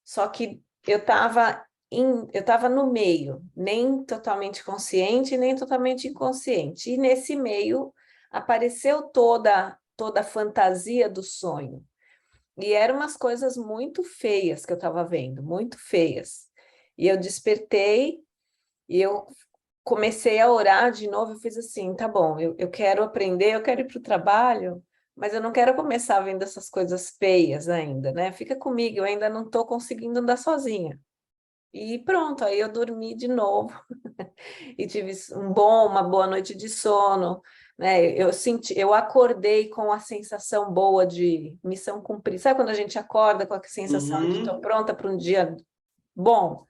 Só que eu estava no meio, nem totalmente consciente, nem totalmente inconsciente. E nesse meio apareceu toda a fantasia do sonho. E eram umas coisas muito feias que eu estava vendo, muito feias. E eu despertei e eu comecei a orar de novo. Eu fiz assim, tá bom, eu quero aprender, eu quero ir para o trabalho, mas eu não quero começar vendo essas coisas feias ainda, né? Fica comigo, eu ainda não estou conseguindo andar sozinha. E pronto, aí eu dormi de novo e tive uma boa noite de sono, né? Eu acordei com a sensação boa de missão cumprida. Sabe quando a gente acorda com a sensação de estou pronta para um dia bom?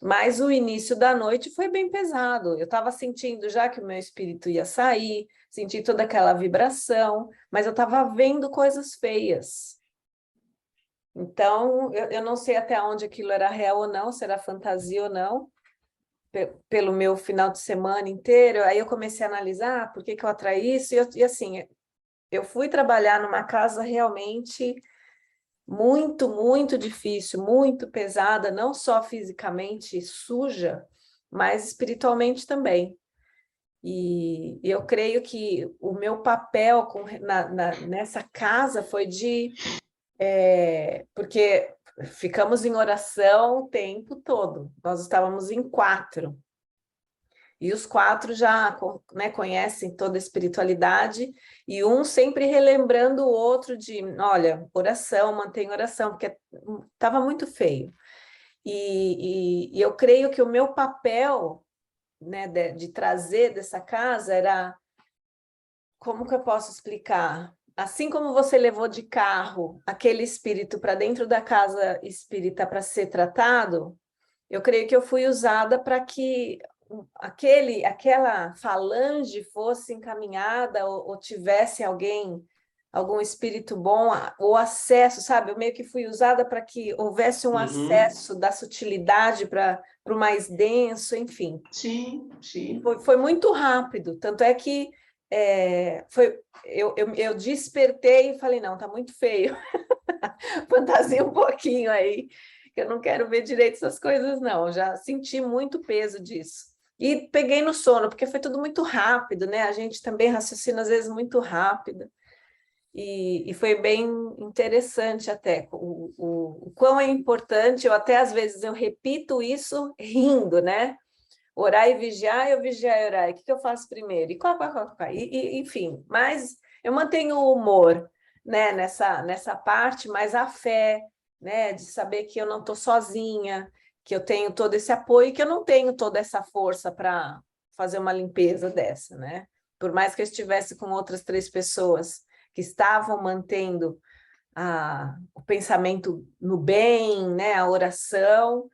Mas o início da noite foi bem pesado. Eu estava sentindo já que o meu espírito ia sair, senti toda aquela vibração, mas eu estava vendo coisas feias. Então, eu não sei até onde aquilo era real ou não, se era fantasia ou não, pelo meu final de semana inteiro. Aí eu comecei a analisar por que eu atraí isso, e assim, eu fui trabalhar numa casa realmente muito, muito difícil, muito pesada, não só fisicamente suja, mas espiritualmente também. E eu creio que o meu papel nessa casa foi porque ficamos em oração o tempo todo, nós estávamos em 4. E os 4 já, né, conhecem toda a espiritualidade, e um sempre relembrando o outro de, olha, oração, mantém oração, porque estava muito feio. E eu creio que o meu papel, né, de trazer dessa casa era, como que eu posso explicar? Assim como você levou de carro aquele espírito para dentro da casa espírita para ser tratado, eu creio que eu fui usada para que aquela falange fosse encaminhada ou tivesse algum espírito bom, o acesso, sabe? Eu meio que fui usada para que houvesse um acesso da sutilidade para o mais denso, enfim. Sim, sim. Foi muito rápido, tanto é que eu despertei e falei, não, tá muito feio, fantasia um pouquinho aí, que eu não quero ver direito essas coisas, não. Eu já senti muito peso disso. E peguei no sono, porque foi tudo muito rápido, né? A gente também raciocina, às vezes, muito rápido. E foi bem interessante até o quão é importante, eu até às vezes eu repito isso rindo, né? Orar e vigiar, eu vigiar e orar. O que eu faço primeiro? Enfim, mas eu mantenho o humor, né, nessa parte, mas a fé, né, de saber que eu não estou sozinha, que eu tenho todo esse apoio, que eu não tenho toda essa força para fazer uma limpeza dessa, né? Por mais que eu estivesse com outras 3 pessoas que estavam mantendo o pensamento no bem, né, a oração,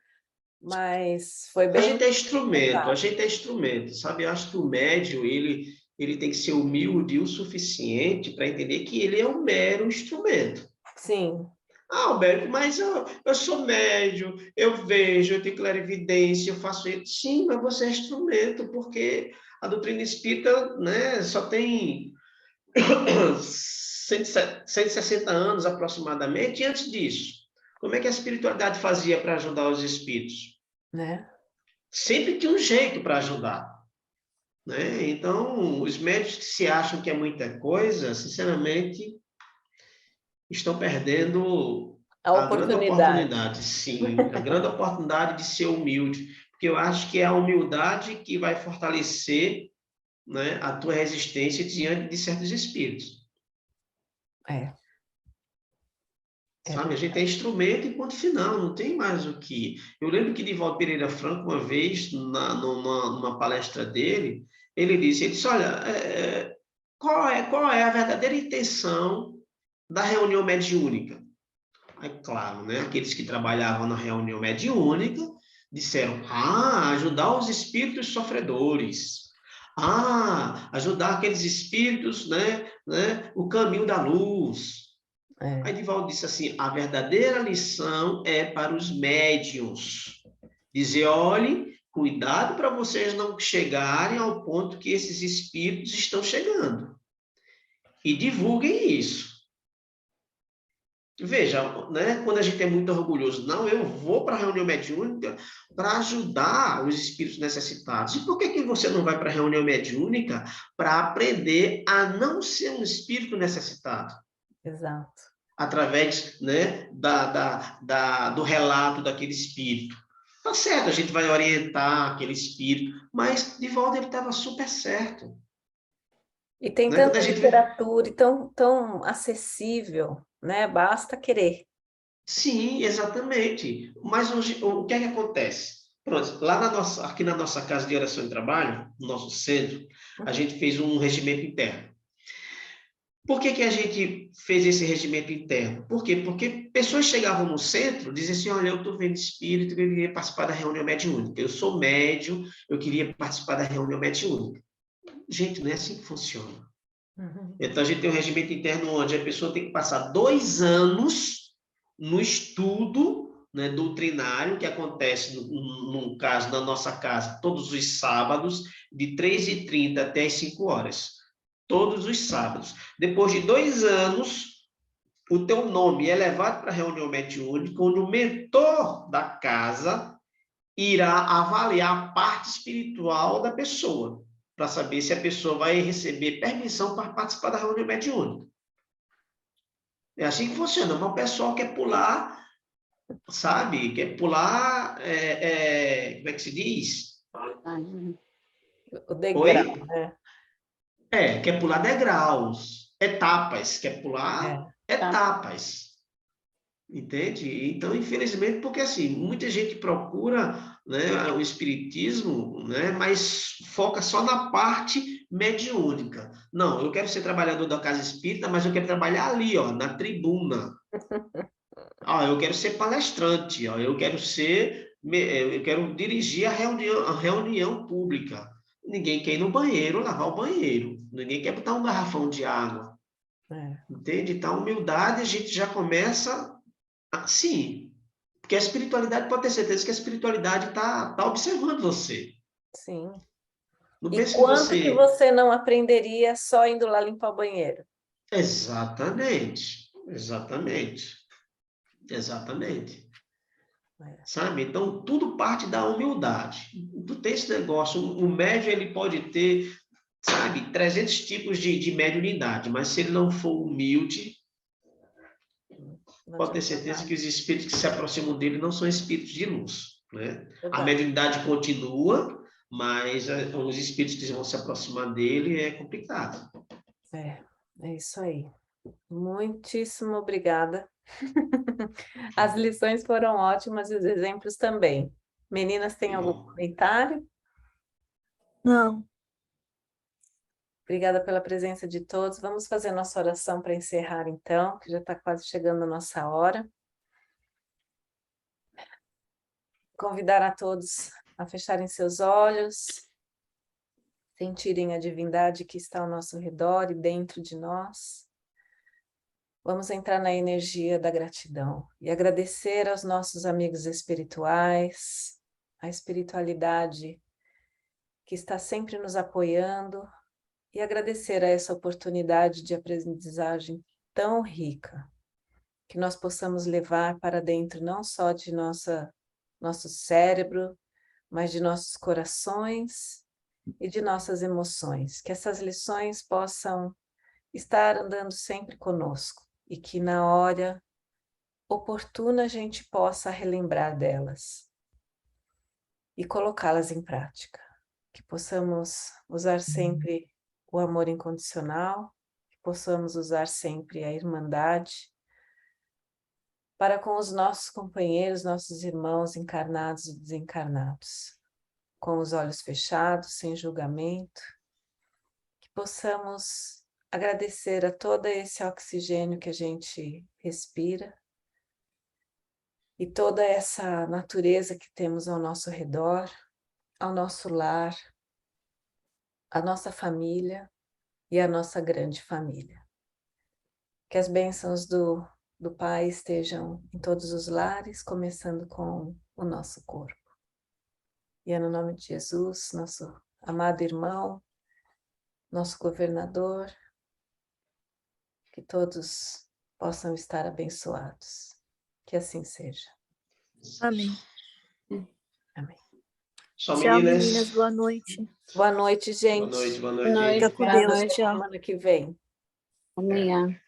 mas foi A gente bem é instrumento, a pesado. gente é instrumento, sabe? Eu acho que o médium, ele tem que ser humilde o suficiente para entender que ele é um mero instrumento. Sim, Alberto, mas eu sou médium, eu vejo, eu tenho clarividência, eu faço isso. Sim, mas você é instrumento, porque a doutrina espírita, né, só tem 160 anos aproximadamente, e antes disso, como é que a espiritualidade fazia para ajudar os espíritos? né? Sempre tinha um jeito para ajudar, né? Então, os médicos que se acham que é muita coisa, sinceramente, estão perdendo A a grande oportunidade. oportunidade, sim, a grande oportunidade de ser humilde, porque eu acho que é a humildade que vai fortalecer, né, a tua resistência diante de certos espíritos. É, é Sabe, a gente é instrumento e ponto final, não tem mais o que. Eu lembro que Divaldo Pereira Franco, uma vez, numa palestra dele, ele disse, olha, qual é a verdadeira intenção da reunião mediúnica? Aí, claro, né, aqueles que trabalhavam na reunião mediúnica disseram, ajudar os espíritos sofredores. Ajudar aqueles espíritos, né, o caminho da luz. Aí é, Divaldo disse assim, a verdadeira lição é para os médiuns. Dizer, olhe, cuidado para vocês não chegarem ao ponto que esses espíritos estão chegando. E divulguem isso. Veja, né, quando a gente é muito orgulhoso, não, eu vou para a reunião mediúnica para ajudar os espíritos necessitados. E por que você não vai para a reunião mediúnica para aprender a não ser um espírito necessitado? exato. Através, né, do relato daquele espírito. Tá certo, a gente vai orientar aquele espírito, mas Divaldo ele estava super certo. E tem Né? Quando tanta a gente vê... literatura e tão acessível, né? Basta querer. Sim, exatamente. Mas hoje, o que é que acontece? Pronto, aqui na nossa casa de oração e trabalho, no nosso centro, a Uhum. gente fez um regimento interno. Por que a gente fez esse regimento interno? Por quê? Porque pessoas chegavam no centro, diziam assim, olha, eu estou vendo espírito, eu queria participar da reunião mediúnica. Eu sou médium, eu queria participar da reunião mediúnica. Gente, não é assim que funciona. Uhum. Então, a gente tem um regimento interno onde a pessoa tem que passar 2 anos no estudo, né, doutrinário, que acontece, no caso, na nossa casa, todos os sábados, de 3h30 até as 5 horas. Todos os sábados. Depois de 2 anos, o teu nome é levado para a reunião mediúnica, onde o mentor da casa irá avaliar a parte espiritual da pessoa, para saber se a pessoa vai receber permissão para participar da reunião mediúnica. É assim que funciona. Mas o pessoal quer pular, sabe? Quer pular, como é que se diz? O degrau, Oi? né? Quer pular degraus, etapas, quer pular É, Tá. etapas. Entende? Então, infelizmente, porque assim, muita gente procura, né, o espiritismo, né, mas foca só na parte mediúnica. Não, eu quero ser trabalhador da casa espírita, mas eu quero trabalhar ali, ó, na tribuna. Eu quero ser palestrante, ó, eu quero dirigir a reunião pública. Ninguém quer ir no banheiro, lavar o banheiro. Ninguém quer botar um garrafão de água. Entende? Então, a humildade, a gente já começa assim. Porque a espiritualidade, pode ter certeza que a espiritualidade está observando você. Sim. Não E pense que quanto que você... você não aprenderia só indo lá limpar o banheiro? Exatamente. Exatamente. Exatamente. Sabe? Então, tudo parte da humildade. Tu tem esse negócio, o médium, ele pode ter, sabe, 300 tipos de mediunidade, mas se ele não for humilde, Não pode ter adianta certeza nada. que os espíritos que se aproximam dele não são espíritos de luz, né? A Verdade. mediunidade continua, mas os espíritos que vão se aproximar dele é complicado. É isso aí. Muitíssimo obrigada. As lições foram ótimas e os exemplos também. Meninas, tem algum Bom, comentário? Não. Obrigada pela presença de todos. Vamos fazer nossa oração para encerrar, então, que já está quase chegando a nossa hora. Convidar a todos a fecharem seus olhos, sentirem a divindade que está ao nosso redor e dentro de nós. Vamos entrar na energia da gratidão e agradecer aos nossos amigos espirituais, a espiritualidade que está sempre nos apoiando, e agradecer a essa oportunidade de aprendizagem tão rica, que nós possamos levar para dentro não só de nosso cérebro, mas de nossos corações e de nossas emoções, que essas lições possam estar andando sempre conosco e que na hora oportuna a gente possa relembrar delas e colocá-las em prática, que possamos usar sempre o amor incondicional, que possamos usar sempre a irmandade para com os nossos companheiros, nossos irmãos encarnados e desencarnados, com os olhos fechados, sem julgamento, que possamos agradecer a todo esse oxigênio que a gente respira e toda essa natureza que temos ao nosso redor, ao nosso lar, a nossa família e a nossa grande família. Que as bênçãos do Pai estejam em todos os lares, começando com o nosso corpo. E é no nome de Jesus, nosso amado irmão, nosso governador, que todos possam estar abençoados. Que assim seja. Amém. Amém. Só Tchau, meninas. meninas. Boa noite. Boa noite, gente. Boa noite, boa Boa noite. noite. Fica com Boa Deus. noite. Tchau. Semana que vem. Amanhã.